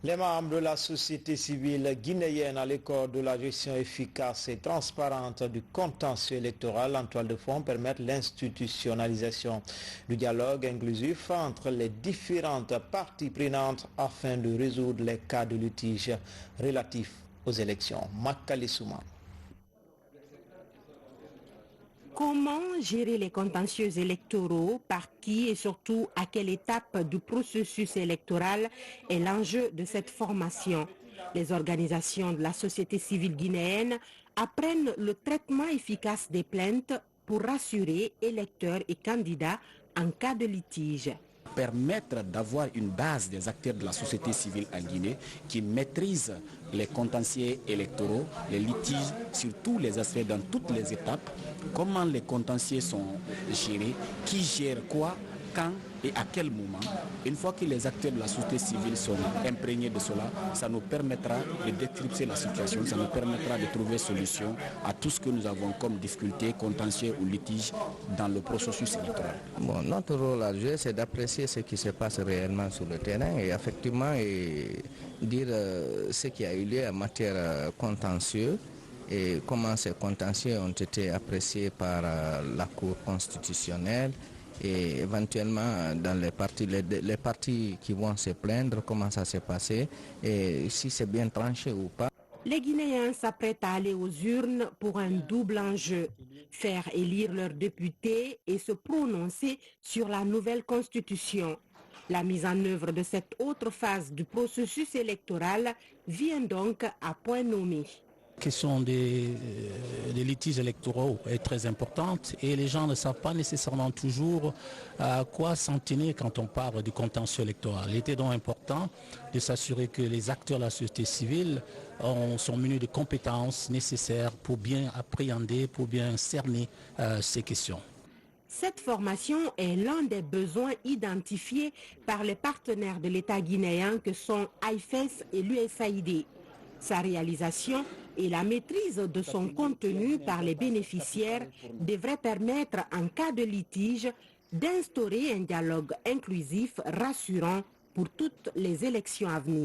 Les membres de la société civile guinéenne à l'école de la gestion efficace et transparente du contentieux électoral en toile de fond permettent l'institutionnalisation du dialogue inclusif entre les différentes parties prenantes afin de résoudre les cas de litige relatifs aux élections. Makali Souma. Comment gérer les contentieux électoraux, par qui et surtout à quelle étape du processus électoral est l'enjeu de cette formation? Les organisations de la société civile guinéenne apprennent le traitement efficace des plaintes pour rassurer électeurs et candidats en cas de litige. Permettre d'avoir une base des acteurs de la société civile en Guinée qui maîtrisent les contentieux électoraux, les litiges sur tous les aspects, dans toutes les étapes, comment les contentieux sont gérés, qui gère quoi, quand et à quel moment. Une fois que les acteurs de la société civile sont imprégnés de cela, ça nous permettra de décrypter la situation, ça nous permettra de trouver solution à tout ce que nous avons comme difficultés, contentieux ou litiges dans le processus électoral. Bon, notre rôle à jouer, c'est d'apprécier ce qui se passe réellement sur le terrain et effectivement dire ce qui a eu lieu en matière contentieux et comment ces contentieux ont été appréciés par la Cour constitutionnelle et éventuellement dans les parties qui vont se plaindre, comment ça s'est passé et si c'est bien tranché ou pas. Les Guinéens s'apprêtent à aller aux urnes pour un double enjeu, faire élire leurs députés et se prononcer sur la nouvelle constitution. La mise en œuvre de cette autre phase du processus électoral vient donc à point nommé. La question des litiges électoraux est très importante et les gens ne savent pas nécessairement toujours à quoi s'en tenir quand on parle du contentieux électoral. Il était donc important de s'assurer que les acteurs de la société civile sont munis de compétences nécessaires pour bien appréhender, pour bien cerner ces questions. Cette formation est l'un des besoins identifiés par les partenaires de l'État guinéen que sont AIFES et l'USAID. Sa réalisation et la maîtrise de son contenu par les bénéficiaires devraient permettre, en cas de litige, d'instaurer un dialogue inclusif rassurant pour toutes les élections à venir.